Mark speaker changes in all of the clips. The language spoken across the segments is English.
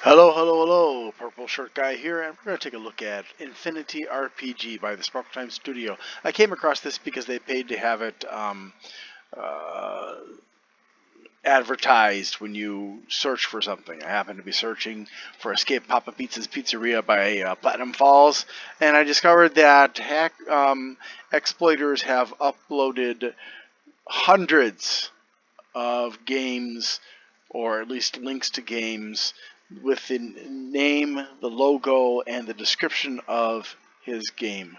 Speaker 1: Hello, hello, hello. Purple Shirt Guy here, and we're going to take a look at Infinity RPG by the Sparkle Time Studio. I came across this because they paid to have it uh, advertised when you search for something. I happen to be searching for Escape Papa Pizza's Pizzeria by Platinum Falls, and I discovered that exploiters have uploaded hundreds of games, or at least links to games, with the name, the logo, and the description of his game.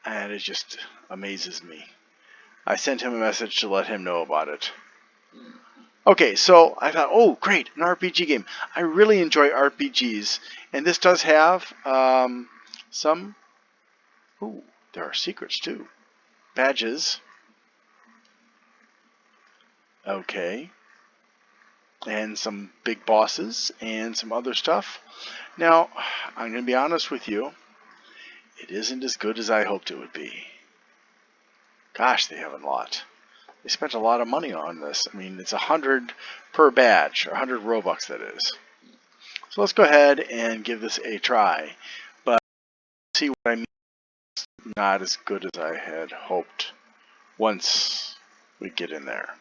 Speaker 1: And it just amazes me. I sent him a message to let him know about it. Okay, so I thought, oh, great, an RPG game. I really enjoy RPGs, and this does have some. Ooh, there are secrets too. Badges. Okay. And some big bosses and some other stuff. Now, I'm going to be honest with you. It isn't as good as I hoped it would be. Gosh, they have a lot. They spent a lot of money on this. I mean, it's 100 per badge, or 100 Robux, that is. So let's go ahead and give this a try. But see what I mean, it's not as good as I had hoped once we get in there.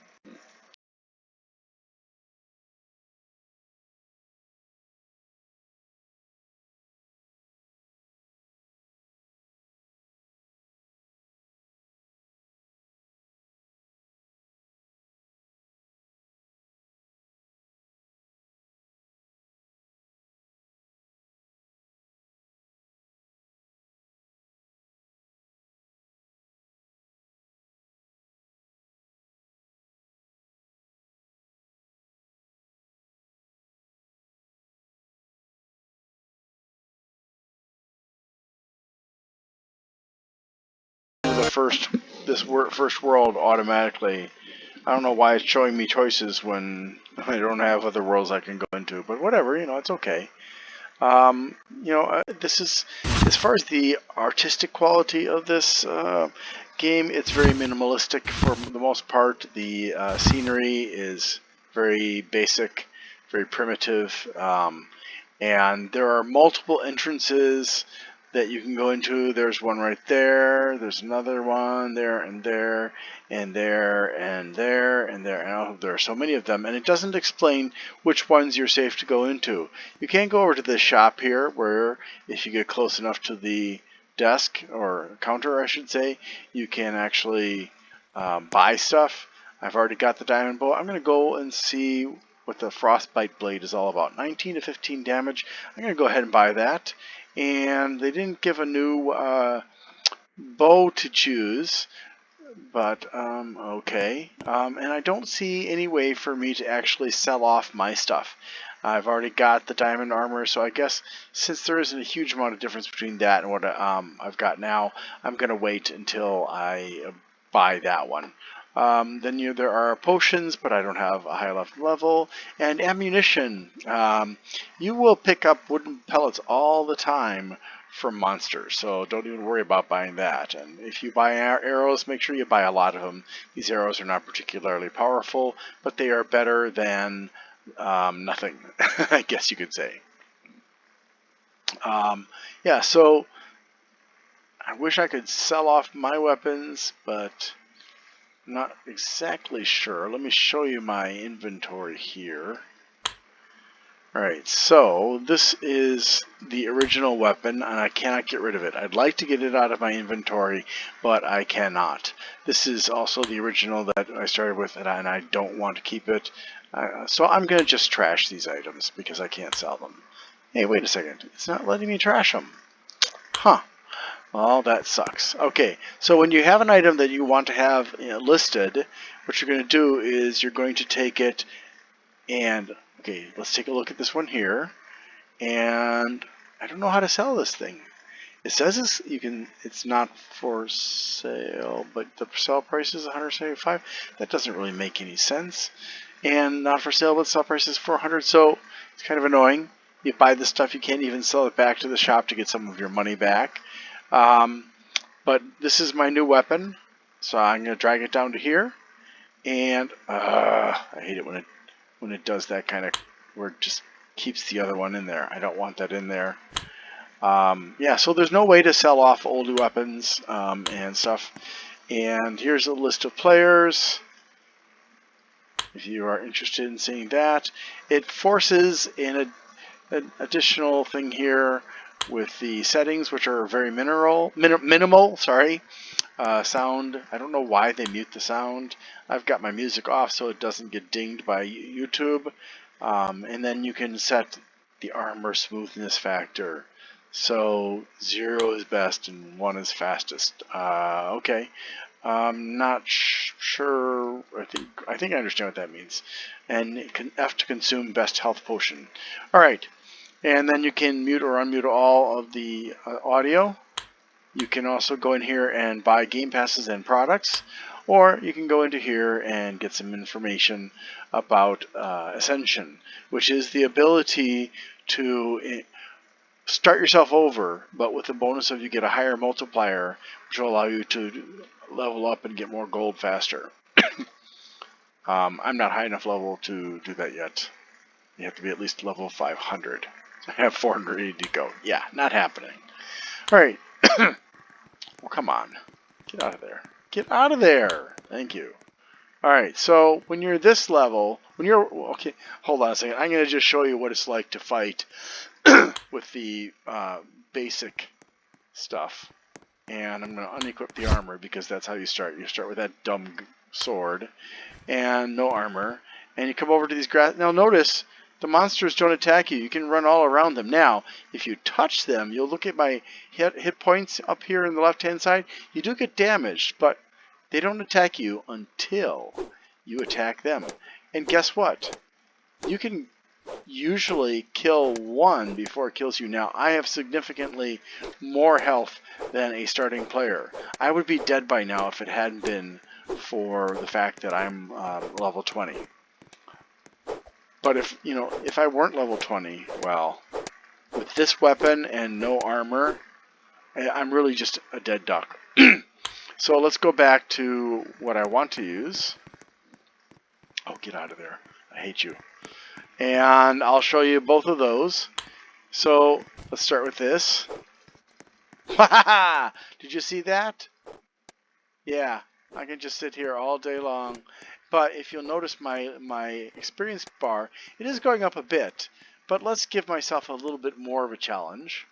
Speaker 1: The first world automatically. I don't know why it's showing me choices when I don't have other worlds I can go into, but whatever, it's okay. This is, as far as the artistic quality of this game, it's very minimalistic for the most part. The scenery is very basic, very primitive, and there are multiple entrances that you can go into. There's one right there. There's another one there and there and there and there and there. And there are so many of them, and it doesn't explain which ones you're safe to go into. You can go over to the shop here, where if you get close enough to the desk, or counter, I should say, you can actually buy stuff. I've already got the diamond bow. I'm going to go and see what the frostbite blade is all about. 19 to 15 damage. I'm going to go ahead and buy that. And they didn't give a new bow to choose, but okay. And I don't see any way for me to actually sell off my stuff. I've already got the diamond armor, so I guess since there isn't a huge amount of difference between that and what I've got now, I'm going to wait until I buy that one. Then there are potions, but I don't have a high enough level, and ammunition. You will pick up wooden pellets all the time from monsters, so don't even worry about buying that. And if you buy arrows, make sure you buy a lot of them. These arrows are not particularly powerful, but they are better than nothing, I guess you could say. Yeah, so I wish I could sell off my weapons, but not exactly sure. Let me show you my inventory here. Alright, so this is the original weapon, and I cannot get rid of it. I'd like to get it out of my inventory, but I cannot. This is also the original that I started with, and I don't want to keep it. So I'm going to just trash these items, because I can't sell them. Hey, wait a second. It's not letting me trash them. Huh. Well, that sucks. Okay, so when you have an item that you want to have listed, what you're going to do is you're going to take it and, okay, let's take a look at this one here. And I don't know how to sell this thing. It says it's not for sale, but the sale price is 175. That doesn't really make any sense. And not for sale, but sale price is 400. So it's kind of annoying. You buy this stuff, you can't even sell it back to the shop to get some of your money back. But this is my new weapon, so I'm going to drag it down to here. And I hate it when it does that kind of, where it just keeps the other one in there. I don't want that in there. Yeah, so there's no way to sell off old weapons and stuff. And here's a list of players. If you are interested in seeing that, it forces an additional thing here with the settings, which are very minimal. Sorry, sound. I don't know why they mute the sound. I've got my music off so it doesn't get dinged by YouTube. And then you can set the armor smoothness factor. So 0 is best and 1 is fastest. Okay. Not sure. I think I understand what that means. And F to consume best health potion. All right. And then you can mute or unmute all of the audio. You can also go in here and buy game passes and products, or you can go into here and get some information about Ascension, which is the ability to start yourself over, but with the bonus of you get a higher multiplier, which will allow you to level up and get more gold faster. I'm not high enough level to do that yet. You have to be at least level 500. I have 480 to go. Yeah, not happening. All right. Well, come on. Get out of there. Get out of there. Thank you. All right. So when you're this level, okay, hold on a second. I'm going to just show you what it's like to fight with the basic stuff. And I'm going to unequip the armor because that's how you start. You start with that dumb sword and no armor. And you come over to these grass. Now notice the monsters don't attack you. You can run all around them. Now, if you touch them, you'll look at my hit points up here on the left-hand side. You do get damaged, but they don't attack you until you attack them. And guess what? You can usually kill one before it kills you. Now, I have significantly more health than a starting player. I would be dead by now if it hadn't been for the fact that I'm level 20. But if I weren't level 20, well, with this weapon and no armor, I'm really just a dead duck. So let's go back to what I want to use. Oh, get out of there. I hate you. And I'll show you both of those. So let's start with this. Did you see that? Yeah, I can just sit here all day long. But if you'll notice my experience bar, it is going up a bit. But let's give myself a little bit more of a challenge.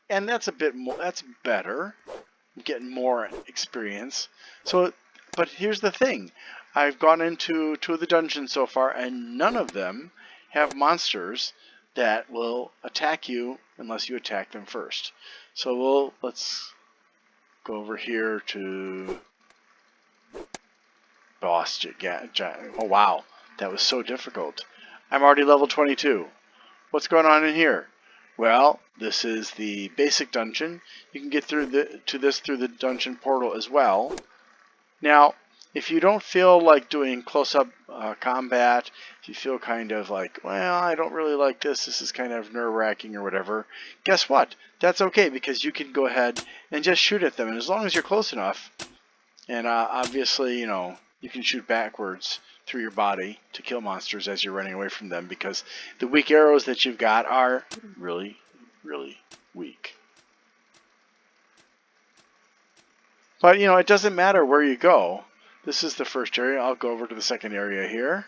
Speaker 1: And that's a bit more. That's better. I'm getting more experience. So, but here's the thing. I've gone into 2 of the dungeons so far, and none of them have monsters that will attack you unless you attack them first. So let's go over here to boss. Oh wow, that was so difficult. I'm already level 22. What's going on in here? Well, this is the basic dungeon. You can get through this through the dungeon portal as well. Now, if you don't feel like doing close-up combat, if you feel kind of like, well, I don't really like this is kind of nerve-wracking or whatever, guess what? That's okay, because you can go ahead and just shoot at them. And as long as you're close enough, and obviously, you can shoot backwards through your body to kill monsters as you're running away from them, because the weak arrows that you've got are really, really weak. But, it doesn't matter where you go. This is the first area. I'll go over to the second area here.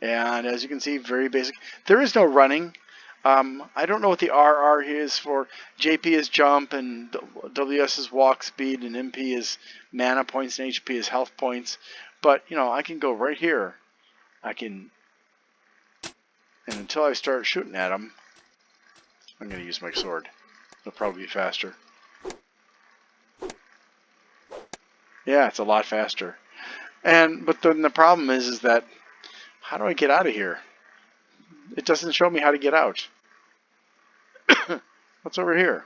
Speaker 1: And as you can see, very basic. There is no running. I don't know what the RR is for. JP is jump, and WS is walk speed, and MP is mana points, and HP is health points. But, I can go right here. And until I start shooting at them, I'm going to use my sword. It'll probably be faster. Yeah, it's a lot faster. But then the problem is that, how do I get out of here? It doesn't show me how to get out. What's over here?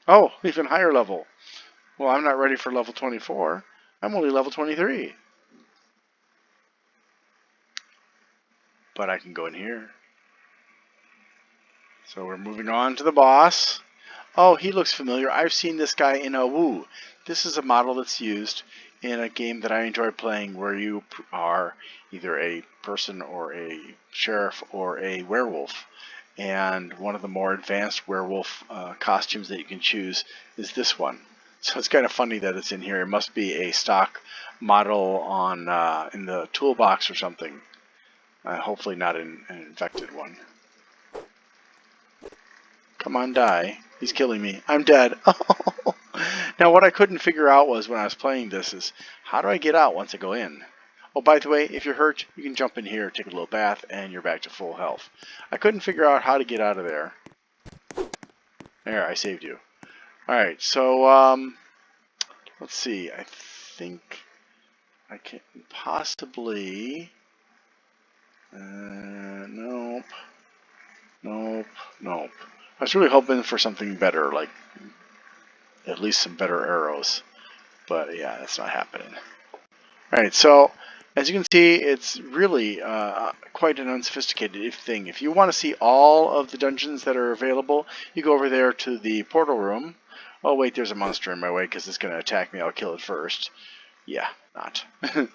Speaker 1: Oh, even higher level. Well, I'm not ready for level 24. I'm only level 23. But I can go in here. So we're moving on to the boss. Oh, he looks familiar. I've seen this guy in AWU. This is a model that's used in a game that I enjoy playing where you are either a person or a sheriff or a werewolf. And one of the more advanced werewolf costumes that you can choose is this one. So it's kind of funny that it's in here. It must be a stock model on in the toolbox or something. Hopefully not an infected one. Come on, die. He's killing me. I'm dead. Now what I couldn't figure out was when I was playing this is, how do I get out once I go in? Oh, by the way, if you're hurt, you can jump in here, take a little bath, and you're back to full health. I couldn't figure out how to get out of there. There, I saved you. Alright, so, let's see. I think I can possibly... nope. Nope. Nope. I was really hoping for something better, like at least some better arrows. But yeah, that's not happening. Alright, so as you can see, it's really quite an unsophisticated thing. If you want to see all of the dungeons that are available, you go over there to the portal room. Oh wait, there's a monster in my way because it's going to attack me. I'll kill it first. Yeah, not. I'll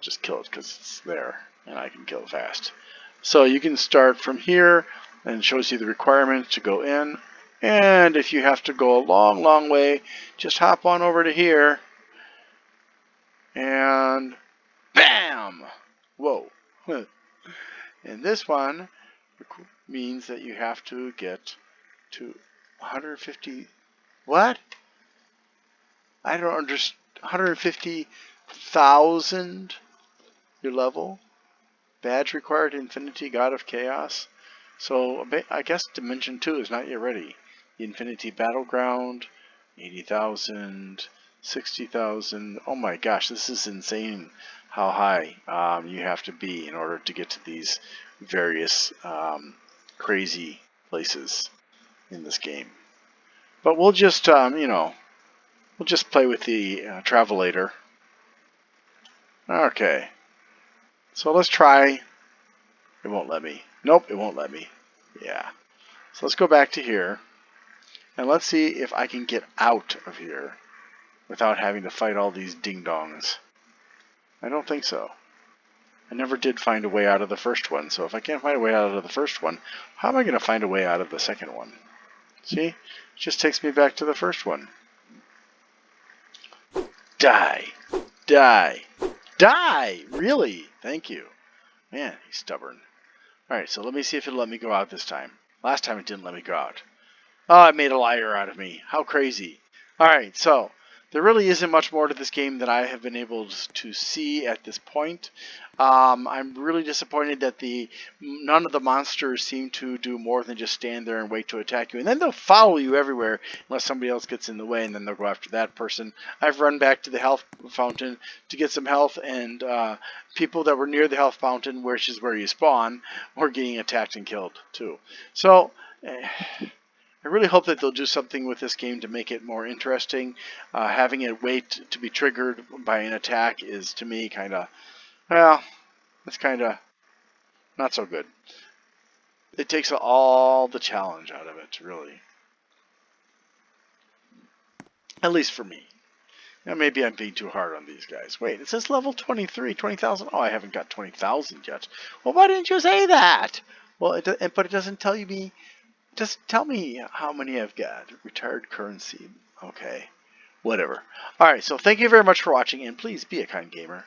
Speaker 1: just kill it because it's there and I can kill it fast. So you can start from here, and it shows you the requirements to go in. And if you have to go a long, long way, just hop on over to here. And bam! Whoa. And this one means that you have to get to 150. What? I don't understand. 150,000 your level. Badge required, Infinity God of Chaos. So I guess Dimension 2 is not yet ready. The Infinity Battleground, 80,000, 60,000. Oh my gosh, this is insane how high you have to be in order to get to these various crazy places in this game. But we'll just, we'll just play with the Travelator. Okay. So let's try. It won't let me. Nope, it won't let me. Yeah. So let's go back to here. And let's see if I can get out of here without having to fight all these ding-dongs. I don't think so. I never did find a way out of the first one. So if I can't find a way out of the first one, how am I going to find a way out of the second one? See? It just takes me back to the first one. Die. Die. Die! Really? Thank you. Man, he's stubborn. Alright, so let me see if it'll let me go out this time. Last time it didn't let me go out. Oh, it made a liar out of me. How crazy. Alright, so there really isn't much more to this game that I have been able to see at this point. I'm really disappointed that none of the monsters seem to do more than just stand there and wait to attack you. And then they'll follow you everywhere unless somebody else gets in the way, and then they'll go after that person. I've run back to the health fountain to get some health, and people that were near the health fountain, which is where you spawn, were getting attacked and killed too. So I really hope that they'll do something with this game to make it more interesting. Having it wait to be triggered by an attack is, to me, kind of, well, it's kind of not so good. It takes all the challenge out of it, really. At least for me. Now, maybe I'm being too hard on these guys. Wait, it says level 23, 20,000. Oh, I haven't got 20,000 yet. Well, why didn't you say that? Well, but it doesn't tell me. Just tell me how many I've got. Retired currency. Okay. Whatever. Alright, so thank you very much for watching, and please be a kind gamer.